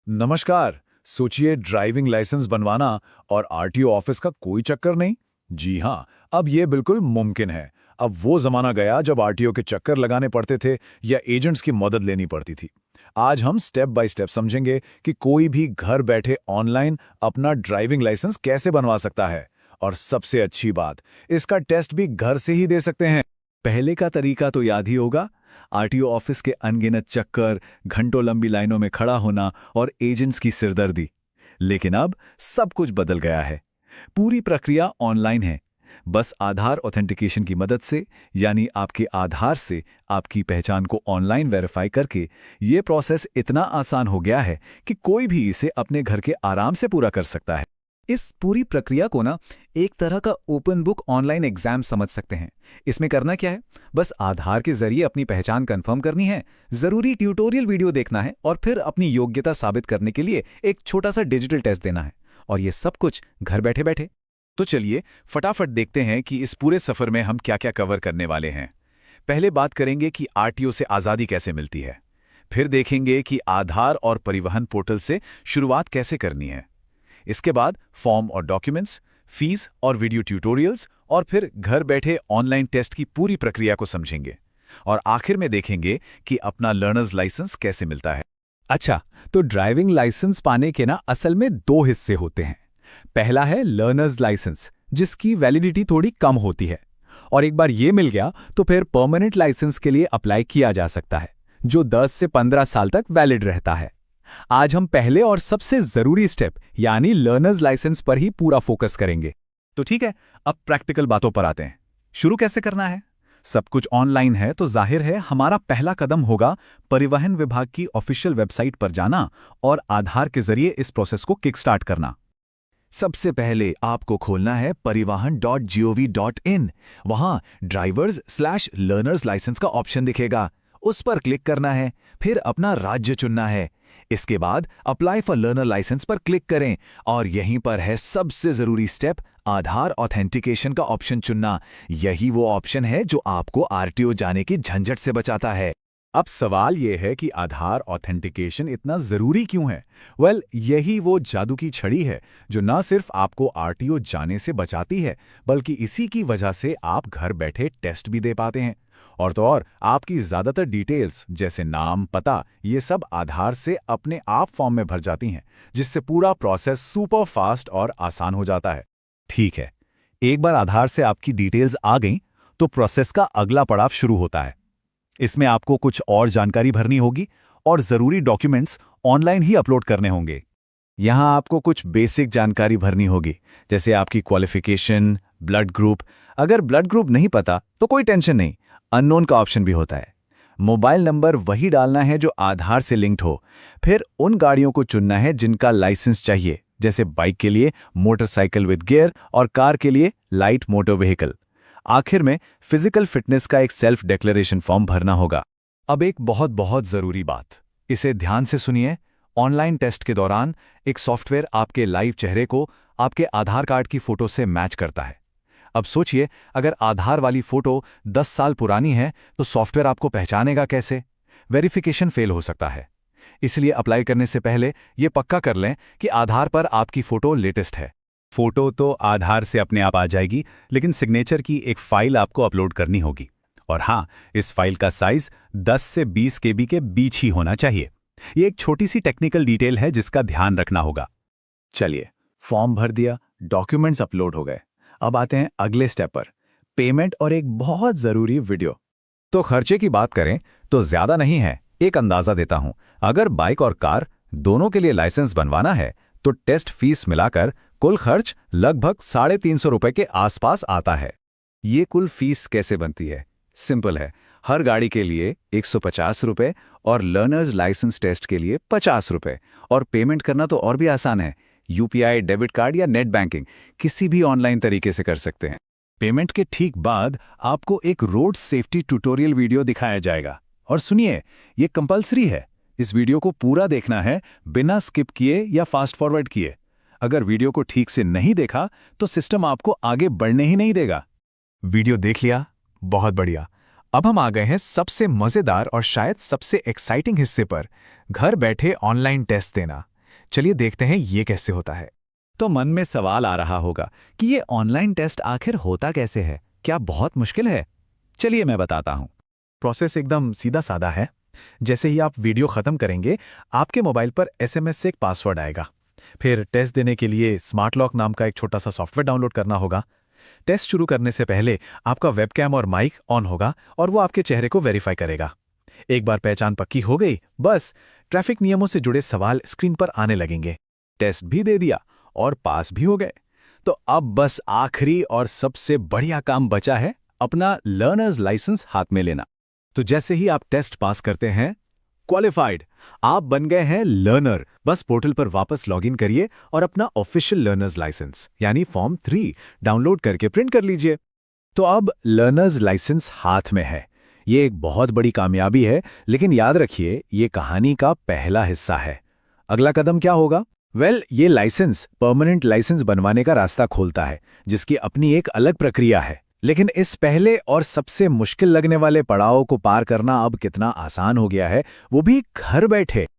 नमस्कार। सोचिए driving licence बनवाना और आरटीओ ऑफिस का कोई चक्कर नहीं। जी हाँ, अब ये बिल्कुल मुमकिन है। अब वो जमाना गया जब आरटीओ के चक्कर लगाने पड़ते थे या एजेंट्स की मदद लेनी पड़ती थी। आज हम स्टेप बाय स्टेप समझेंगे कि कोई भी घर बैठे ऑनलाइन अपना ड्राइविंग लाइसेंस कैसे बनवा सकता है। और सबसे अच्छी बात, इसका टेस्ट भी घर से ही दे सकते हैं। पहले का तरीका तो याद ही होगा। आरटीओ ऑफिस के अनगिनत चक्कर, घंटों लंबी लाइनों में खड़ा होना और एजेंट्स की सिरदर्दी। लेकिन अब सब कुछ बदल गया है। पूरी प्रक्रिया ऑनलाइन है। बस आधार ऑथेंटिकेशन की मदद से, यानी आपके आधार से आपकी पहचान को ऑनलाइन वेरीफाई करके, ये प्रोसेस इतना आसान हो गया है कि कोई भी इसे अपने घर के आराम से पूरा कर सकता है। इस पूरी प्रक्रिया को ना एक तरह का ओपन बुक ऑनलाइन एग्जाम समझ सकते हैं। इसमें करना क्या है, बस आधार के जरिए अपनी पहचान कंफर्म करनी है, जरूरी ट्यूटोरियल वीडियो देखना है और फिर अपनी योग्यता साबित करने के लिए एक छोटा सा डिजिटल टेस्ट देना है। और ये सब कुछ घर बैठे बैठे। तो चलिए फटाफट देखते हैं कि इस पूरे सफर में हम क्या क्या कवर करने वाले हैं। पहले बात करेंगे कि आरटीओ से आज़ादी कैसे मिलती है। फिर देखेंगे कि आधार और परिवहन पोर्टल से शुरुआत कैसे करनी है। इसके बाद फॉर्म और डॉक्यूमेंट्स, फीस और वीडियो ट्यूटोरियल्स, और फिर घर बैठे ऑनलाइन टेस्ट की पूरी प्रक्रिया को समझेंगे। और आखिर में देखेंगे कि अपना लर्नर्स लाइसेंस कैसे मिलता है। अच्छा, तो ड्राइविंग लाइसेंस पाने के ना असल में दो हिस्से होते हैं। पहला है लर्नर्स लाइसेंस, जिसकी वैलिडिटी थोड़ी कम होती है। और एक बार ये मिल गया तो फिर परमानेंट लाइसेंस के लिए अप्लाई किया जा सकता है, जो 10 से 15 साल तक वैलिड रहता है। आज हम पहले और सबसे जरूरी स्टेप यानी लर्नर्स लाइसेंस पर ही पूरा फोकस करेंगे। तो ठीक है, अब प्रैक्टिकल बातों पर आते हैं। शुरू कैसे करना है? सब कुछ ऑनलाइन है तो जाहिर है हमारा पहला कदम होगा परिवहन विभाग की ऑफिशियल वेबसाइट पर जाना और आधार के जरिए इस प्रोसेस को किक स्टार्ट करना। सबसे पहले आपको खोलना है परिवहन.gov.in। वहां ड्राइवर्स/लर्नर्स लाइसेंस का ऑप्शन दिखेगा, उस पर क्लिक करना है। फिर अपना राज्य चुनना है। इसके बाद अप्लाई फॉर लर्नर लाइसेंस पर क्लिक करें और यहीं पर है सबसे जरूरी स्टेप, आधार ऑथेंटिकेशन का ऑप्शन चुनना। यही वो ऑप्शन है जो आपको आरटीओ जाने की झंझट से बचाता है। अब सवाल यह है कि आधार ऑथेंटिकेशन इतना जरूरी क्यों है? यही वो जादू की छड़ी है जो न सिर्फ आपको आरटीओ जाने से बचाती है, बल्कि इसी की वजह से आप घर बैठे टेस्ट भी दे पाते हैं। और तो और आपकी ज्यादातर डिटेल्स जैसे नाम, पता, ये सब आधार से अपने आप फॉर्म में भर जाती हैं, जिससे पूरा प्रोसेस सुपर फास्ट और आसान हो जाता है। ठीक है, एक बार आधार से आपकी डिटेल्स आ गईं, तो प्रोसेस का अगला पड़ाव शुरू होता है। इसमें आपको कुछ और जानकारी भरनी होगी और जरूरी डॉक्यूमेंट्स ऑनलाइन ही अपलोड करने होंगे। यहां आपको कुछ बेसिक जानकारी भरनी होगी, जैसे आपकी क्वालिफिकेशन, ब्लड ग्रुप। अगर ब्लड ग्रुप नहीं पता तो कोई टेंशन नहीं, अननोन का ऑप्शन भी होता है। मोबाइल नंबर वही डालना है जो आधार से लिंक्ड हो। फिर उन गाड़ियों को चुनना है जिनका लाइसेंस चाहिए, जैसे बाइक के लिए मोटरसाइकिल विद गियर और कार के लिए लाइट मोटर व्हीकल। आखिर में फिजिकल फिटनेस का एक सेल्फ डिक्लेरेशन फॉर्म भरना होगा। अब एक बहुत बहुत जरूरी बात, इसे ध्यान से सुनिए। ऑनलाइन टेस्ट के दौरान एक सॉफ्टवेयर आपके लाइव चेहरे को आपके आधार कार्ड की फोटो से मैच करता है। अब सोचिए, अगर आधार वाली फोटो 10 साल पुरानी है तो सॉफ्टवेयर आपको पहचानेगा कैसे? वेरिफिकेशन फेल हो सकता है। इसलिए अप्लाई करने से पहले यह पक्का कर लें कि आधार पर आपकी फोटो लेटेस्ट है। फोटो तो आधार से अपने आप आ जाएगी, लेकिन सिग्नेचर की एक फाइल आपको अपलोड करनी होगी। और हाँ, इस फाइल का साइज 10 से 20 केबी के बीच ही होना चाहिए। ये एक छोटी सी टेक्निकल डिटेल है जिसका ध्यान रखना होगा। चलिए, फॉर्म भर दिया, डॉक्यूमेंट्स अपलोड हो गए। अब आते हैं अगले स्टेप पर, पेमेंट और एक बहुत जरूरी वीडियो। तो खर्चे की बात करें तो ज्यादा नहीं है, एक अंदाजा देता हूं। अगर बाइक और कार दोनों के लिए लाइसेंस बनवाना है तो टेस्ट फीस मिलाकर कुल खर्च लगभग 350 रुपए के आसपास आता है। ये कुल फीस कैसे बनती है? सिंपल है, हर गाड़ी के लिए 150 रुपए और लर्नर्स लाइसेंस टेस्ट के लिए 50 रुपए। और पेमेंट करना तो और भी आसान है, यूपीआई, डेबिट कार्ड या नेट बैंकिंग, किसी भी ऑनलाइन तरीके से कर सकते हैं। पेमेंट के ठीक बाद आपको एक रोड सेफ्टी ट्यूटोरियल वीडियो दिखाया जाएगा। और सुनिए, ये कंपलसरी है। इस वीडियो को पूरा देखना है, बिना स्किप किए या फास्ट फॉरवर्ड किए। अगर वीडियो को ठीक से नहीं देखा तो सिस्टम आपको आगे बढ़ने ही नहीं देगा। वीडियो देख लिया? बहुत बढ़िया। अब हम आ गए हैं सबसे मजेदार और शायद सबसे एक्साइटिंग हिस्से पर, घर बैठे ऑनलाइन टेस्ट देना। चलिए देखते हैं ये कैसे होता है। तो मन में सवाल आ रहा होगा कि ये ऑनलाइन टेस्ट आखिर होता कैसे है? क्या बहुत मुश्किल है? चलिए मैं बताता हूँ। प्रोसेस एकदम सीधा साधा है। जैसे ही आप वीडियो खत्म करेंगे, आपके मोबाइल पर एसएमएस से एक पासवर्ड आएगा। फिर टेस्ट देने के लिए स्मार्ट लॉक नाम का एक छोटा सा सॉफ्टवेयर डाउनलोड करना होगा। टेस्ट शुरू करने से पहले आपका वेबकैम और माइक ऑन होगा और वो आपके चेहरे को वेरीफाई करेगा। एक बार पहचान पक्की हो गई, बस ट्रैफिक नियमों से जुड़े सवाल स्क्रीन पर आने लगेंगे। टेस्ट भी दे दिया और पास भी हो गए। तो अब बस आखिरी और सबसे बढ़िया काम बचा है, अपना लर्नर्स लाइसेंस हाथ में लेना। तो जैसे ही आप टेस्ट पास करते हैं, क्वालिफाइड, आप बन गए हैं लर्नर। बस पोर्टल पर वापस लॉगिन करिए और अपना ऑफिशियल लर्नर्स लाइसेंस यानी फॉर्म 3 डाउनलोड करके प्रिंट कर लीजिए। तो अब लर्नर्स लाइसेंस हाथ में है। ये एक बहुत बड़ी कामयाबी है, लेकिन याद रखिए ये कहानी का पहला हिस्सा है। अगला कदम क्या होगा? ये लाइसेंस परमानेंट लाइसेंस बनवाने का रास्ता खोलता है, जिसकी अपनी एक अलग प्रक्रिया है। लेकिन इस पहले और सबसे मुश्किल लगने वाले पड़ाव को पार करना अब कितना आसान हो गया है, वो भी घर बैठे।